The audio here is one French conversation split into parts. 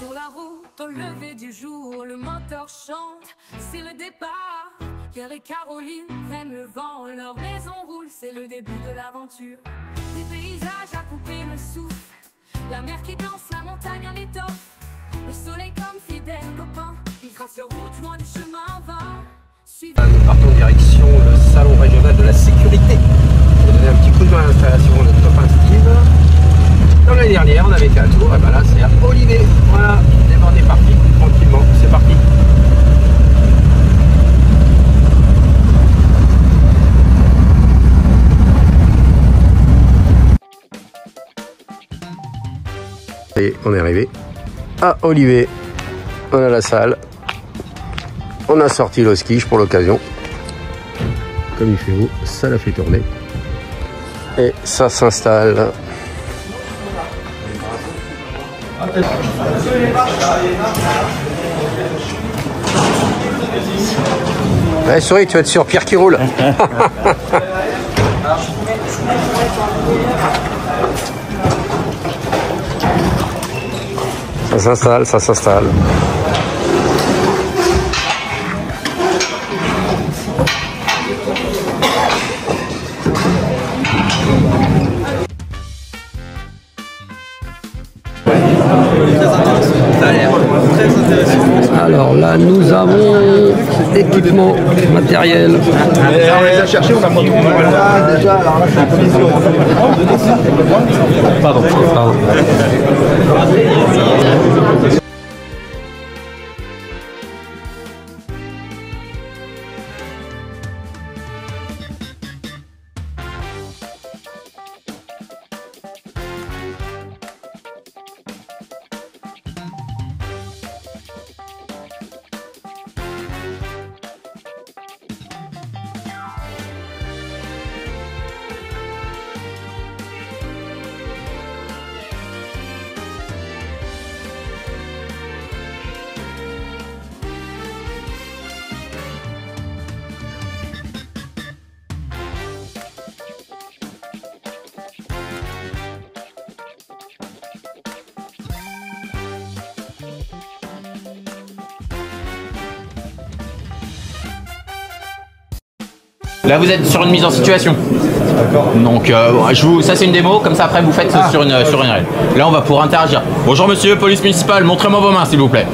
Sur la route, au lever du jour, le moteur chante, c'est le départ. Pierre et Caroline prennent le vent, leur maison roule, c'est le début de l'aventure. Des paysages à couper le souffle, la mer qui danse, la montagne en étoffe. Le soleil comme fidèle copain, il trace leur route loin du chemin vain. Nous partons en direction le salon régional de la sécurité. On va donner un petit coup de main à l'installation de notre copain Steve. Dans l'année dernière, on avait fait un tour, et ben là c'est à Olivet. Voilà, on est parti tranquillement, c'est parti. Et on est arrivé à Olivet. On a la salle. On a sorti le ski pour l'occasion. Comme il fait beau, ça la fait tourner. Et ça s'installe. Ouais, souris, tu vas être sur Pierre qui roule. Ça s'installe, ça s'installe. Alors là, nous avons équipement, matériel. On les a cherchés, on a monté déjà. Alors là, c'est un peu Pardon. Là vous êtes sur une mise en situation. Donc ça c'est une démo, comme ça après vous faites sur une règle. Là on va pouvoir interagir. Bonjour monsieur, police municipale, montrez-moi vos mains s'il vous plaît.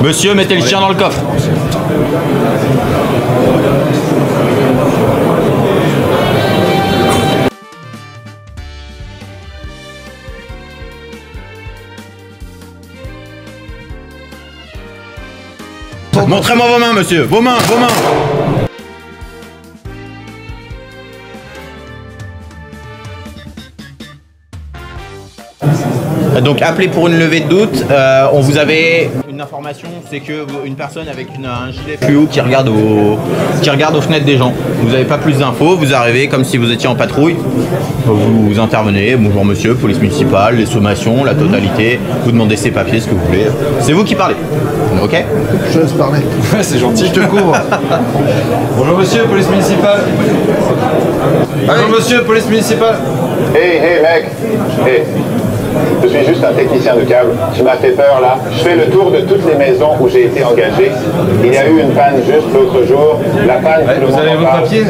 Monsieur, mettez le chien dans le coffre. Montrez-moi vos mains monsieur, vos mains. Donc appelez pour une levée de doute, on vous avait une information, c'est que une personne avec un gilet fluo qui regarde aux fenêtres des gens. Vous n'avez pas plus d'infos, vous arrivez comme si vous étiez en patrouille, vous intervenez, bonjour monsieur, police municipale, les sommations, la totalité, vous demandez ses papiers, ce que vous voulez. C'est vous qui parlez, ok? Je laisse parler. Ouais, c'est gentil, je te couvre. Bonjour monsieur, police municipale. Bonjour monsieur, police municipale. Hey mec, hey. Je suis juste un technicien de câble. Tu m'as fait peur là. Je fais le tour de toutes les maisons où j'ai été engagé. Il y a eu une panne juste l'autre jour. La panne, ouais, vous avez vos papiers.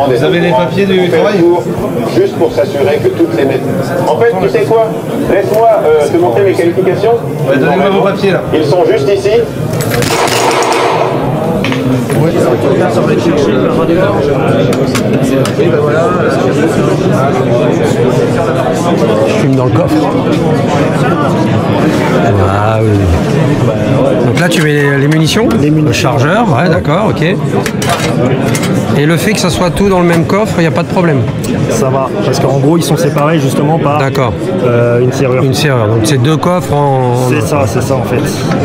Vous avez les papiers du travail. Juste pour s'assurer que toutes les maisons. En fait, tu sais quoi? Laisse-moi te montrer mes qualifications. Ouais, donnez-moi vos papiers là. Ils sont juste ici. Oui, ça va chercher le radiateur. Et ben voilà. Je fume dans le coffre. Ah oui. Donc là tu mets les munitions, le chargeur, ouais d'accord, ok. Et le fait que ça soit tout dans le même coffre, il n'y a pas de problème. Ça va, parce qu'en gros ils sont séparés justement par une serrure. Une serrure, donc c'est deux coffres en... C'est ça en fait.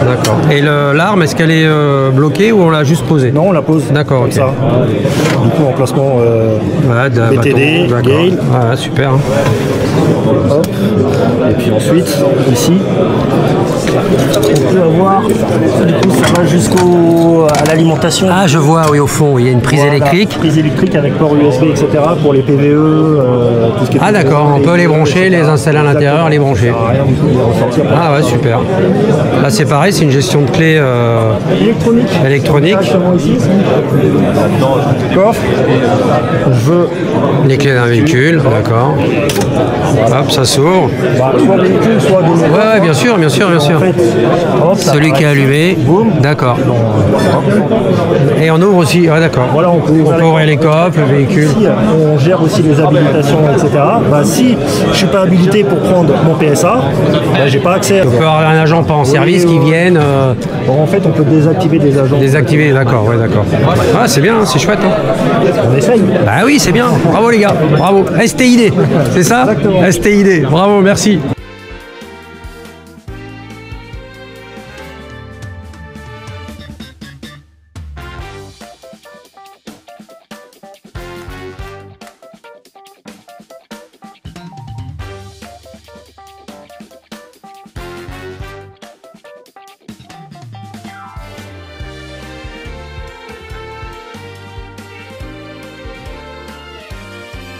D'accord. Et l'arme, est-ce qu'elle est bloquée ou on l'a juste posée? Non, on la pose. D'accord, comme ça. Du coup emplacement BTD, Gale. Voilà, super. Hop. Et puis ensuite, ici, on peut avoir, du coup ça va jusqu'à l'alimentation. Ah, je vois, oui, au fond, il y a une prise Voilà, électrique. Prise électrique avec port USB, etc. pour les PVE. Tout ce qui est Ah d'accord, on peut les brancher, les installer à l'intérieur, les brancher. Ça sert à rien du tout de les ressortir. Ah ouais, super. Là c'est pareil, c'est une gestion de clés électronique. Directement ici. Coffre. Je veux Les clés d'un véhicule, d'accord. Hop, ça s'ouvre. soit véhicule, soit des maisons. Ouais, bien sûr, bien sûr, bien sûr. En fait, hop, ça Celui qui est allumé, boum. d'accord. Et on ouvre aussi, ouais, d'accord. Voilà, on peut ouvrir les coffres, le véhicule. Ici, on gère aussi les habilitations, etc. Bah, si je ne suis pas habilité pour prendre mon PSA, bah, j'ai pas accès. On peut avoir un agent pas en service qui vienne. Bon, en fait, on peut désactiver des agents. Désactiver, d'accord, ouais, d'accord. Ah, c'est bien, c'est chouette. Hein. On essaye. Bah oui, c'est bien. Bravo les gars, bravo. STID, c'est ça? Exactement. STID, bravo, merci.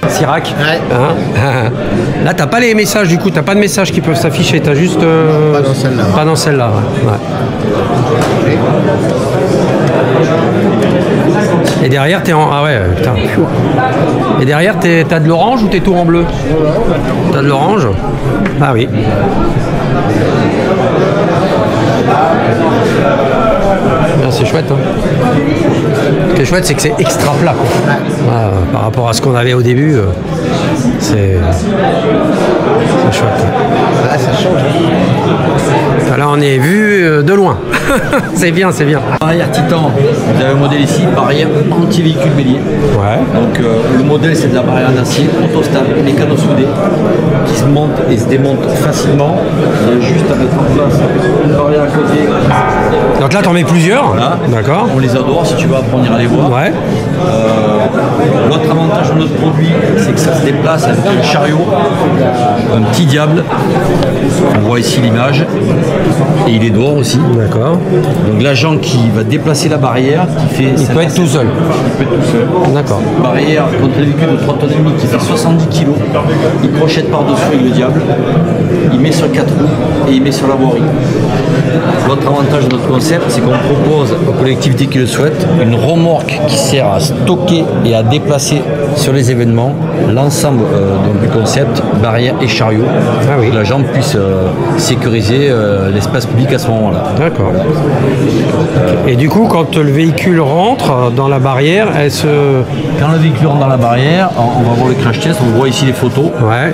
Sirac. Ouais. Hein. Là, t'as pas les messages du coup, t'as pas de messages qui peuvent s'afficher, t'as juste. Pas dans celle-là. Pas dans celle-là, ouais. Ouais. Et derrière, t'es en. Ah ouais, putain. Et derrière, t'as de l'orange ou t'es tout en bleu? T'as de l'orange? Ah oui. Ah, c'est chouette. Hein. Ce qui est chouette, c'est que c'est extra plat. Quoi. Ah, par rapport à ce qu'on avait au début, c'est chouette. Là, ça change. Là, on est vu de loin. C'est bien, c'est bien. Barrière Titan, vous avez un modèle ici, barrière anti-véhicule bélier. Ouais. Donc le modèle c'est de la barrière en acier, autostable, mécano soudé, qui se monte et se démonte facilement. Il y a juste à mettre en place une barrière à côté. Donc là, t'en mets plusieurs. Voilà. D'accord. On les adore, si tu veux après on ira les voir. Ouais. L'autre avantage de notre produit, c'est que ça se déplace avec un chariot, un petit diable. On voit ici l'image. Et il est dehors aussi. D'accord. Donc l'agent qui va déplacer la barrière, qui fait. Il peut être tout seul. Il peut être tout seul. D'accord. Barrière contre les véhicules de 3 tonnes et demie qui fait 70 kg. Il crochette par-dessus avec le diable. Il met sur 4 roues et il met sur la voirie. L'autre avantage de notre concept, c'est qu'on propose aux collectivités qui le souhaitent une remorque qui sert à stocker et à déplacer sur les événements l'ensemble donc du concept, barrière et chariot. Ah oui. Que l'agent puisse sécuriser l'espace public à ce moment-là. D'accord. Et du coup, quand le véhicule rentre dans la barrière, elle se... Quand le véhicule rentre dans la barrière, on va voir le crash test, on voit ici les photos. Ouais.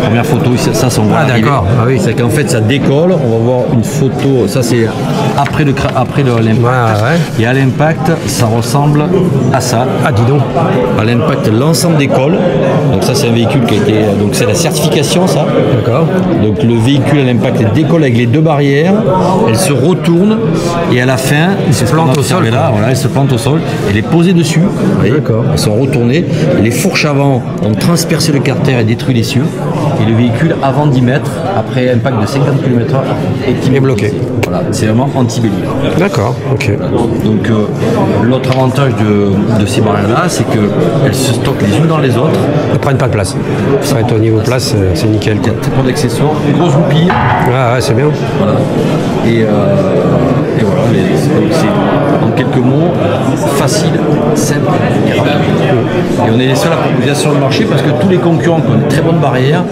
Première photo, ça c'est on voit l'arrivée. d'accord. Ah oui. C'est qu'en fait ça décolle, on va voir une photo, ça c'est après l'impact. Ouais. Et à l'impact, ça ressemble à ça. Ah, dis donc. À l'impact, l'ensemble décolle. Donc ça c'est un véhicule qui a été... Donc c'est la certification ça. D'accord. Donc le véhicule à l'impact décolle avec les deux barrières, elle se retourne et à la fin, elle se plante au sol, Là, quoi. voilà, elle se plante au sol, elle est posée dessus. D'accord. Elles sont retournées. Les fourches avant ont transpercé le carter et détruit les cieux. Et le véhicule, avant 10 mètres, après un impact de 50 km/h, est bloqué. Voilà, c'est vraiment anti-bélier. D'accord, ok. Donc l'autre avantage de ces barrières-là, c'est qu'elles se stockent les unes dans les autres. Elles prennent pas de place. Ça va être au niveau place, c'est nickel. Il y a très peu d'accessoires, une grosse goupille. Ah ouais, c'est bien. Voilà. Et voilà, donc c'est en quelques mots facile, simple et rapide. Et on est les seuls à proposer ça sur le marché parce que tous les concurrents qui ont une très bonne barrière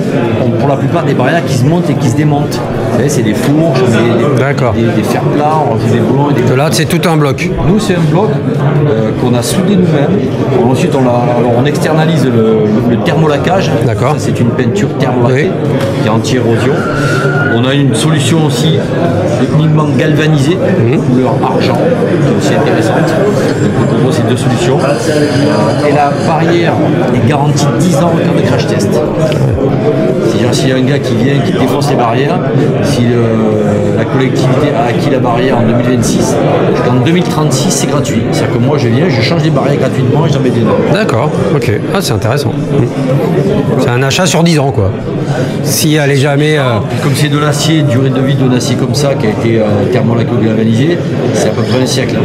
ont pour la plupart des barrières qui se montent et qui se démontent. Vous savez, c'est des fourches, des fers plats, on rajoute des boulons et des... Là, c'est tout un bloc. Nous, c'est un bloc qu'on a soudé nous-mêmes. Ensuite, on externalise le thermolacage. D'accord. Ça, c'est une peinture thermolaquée qui est anti-érosion. On a une solution aussi uniquement galvanisée, couleur argent, qui est aussi intéressante. Donc, on propose ces deux solutions. Et la barrière est garantie 10 ans en cas de crash test. C'est-à-dire s'il y a un gars qui vient, qui défonce les barrières, si la collectivité a acquis la barrière en 2026. Jusqu'en 2036, c'est gratuit. C'est-à-dire que moi, je viens, je change les barrières gratuitement et j'en mets des neuves. D'accord, ok. Ah, c'est intéressant. C'est un achat sur 10 ans, quoi. Si elle est jamais... Puis comme c'est de l'acier, durée de vie d'un acier comme ça qui a été thermolacoglavalisé, c'est à peu près un siècle.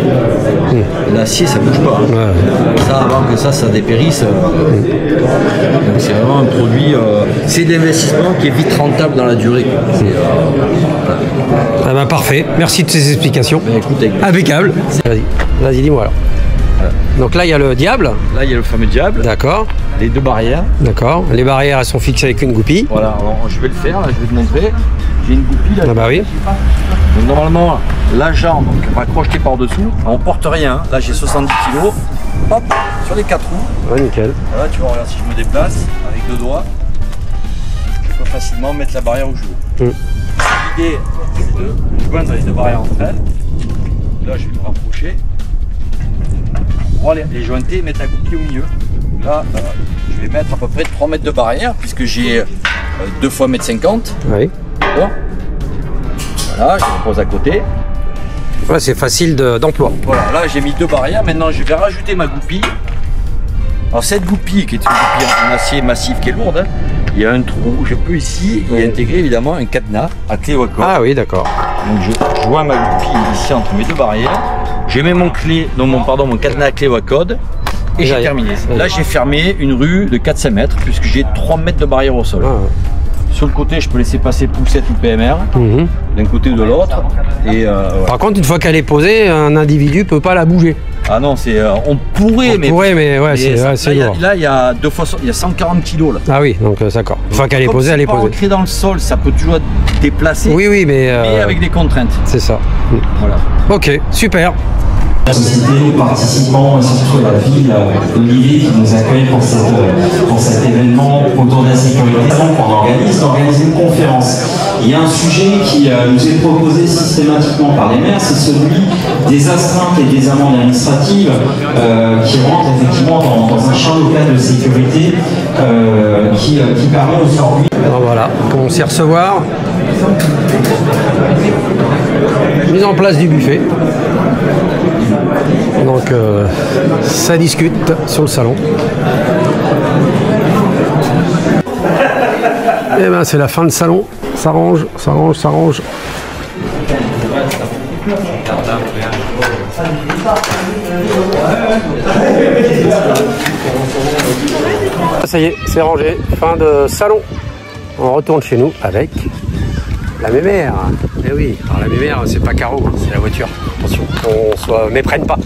L'acier, ça bouge pas. Ouais. Ça, avant que ça dépérisse. Donc c'est vraiment un produit... c'est de l'investissement qui est vite rentable dans la durée. Ah ben, parfait. Merci de ces explications. Ben, écoute, impeccable. Vas-y, dis-moi alors. Donc là, il y a le diable. Là, il y a le fameux diable. D'accord. Les deux barrières. D'accord. Les barrières, elles sont fixées avec une goupille. Voilà, alors je vais le faire, là, je vais te montrer. J'ai une goupille là. Ah bah oui. Donc normalement, la jambe va crocheter par-dessous. On porte rien. Hein. Là, j'ai 70 kg. Hop, sur les 4 roues. Ouais, nickel. Voilà, tu vois, regarde, si je me déplace avec 2 doigts, je peux facilement mettre la barrière où je veux. L'idée, c'est de joindre les deux barrières entre elles. Là, je vais me rapprocher. Pour les jointer, mettre la goupille au milieu. Là, je vais mettre à peu près 3 mètres de barrière puisque j'ai 2 fois 1,50 m. Oui. D'accord. Voilà, je le pose à côté. Ouais, c'est facile d'emploi. Voilà, là j'ai mis 2 barrières. Maintenant, je vais rajouter ma goupille. Alors cette goupille, qui est une goupille en acier massif qui est lourde, hein, il y a un trou. Je peux ici y intégrer évidemment un cadenas à clé ou à code. Ah oui, d'accord. Donc je joins ma goupille ici entre mes 2 barrières. Je mets mon cadenas à clé ou à code. Et j'ai terminé. Là, j'ai fermé une rue de 4-5 mètres puisque j'ai 3 mètres de barrière au sol. Ah. Sur le côté, je peux laisser passer poussette ou PMR d'un côté ou de l'autre. Et voilà. Par contre, une fois qu'elle est posée, un individu peut pas la bouger. Ah non, c'est on pourrait, mais ouais, c'est lourd. Là, il y a 140 kg là. Ah oui, donc d'accord. Une fois qu'elle est posée, elle est posée. Ancré dans le sol, ça peut toujours être déplacé. Oui, mais avec des contraintes. C'est ça. Voilà. Ok, super. La société, les participants et surtout la ville d'Olivier qui nous accueille pour cet événement autour de la sécurité. On organise d'organiser une conférence. Il y a un sujet qui nous est proposé systématiquement par les maires, c'est celui des astreintes et des amendes administratives qui rentrent effectivement dans un champ local de sécurité qui permet aujourd'hui... Alors voilà, on sait recevoir. Mise en place du buffet. Donc ça discute sur le salon. Et ben c'est la fin de salon. Ça range, ça range, ça range. Ça y est, c'est rangé. Fin de salon. On retourne chez nous avec la mémère. Eh oui, alors la mémère, c'est pas Caro, c'est la voiture. Attention, qu'on se méprenne pas.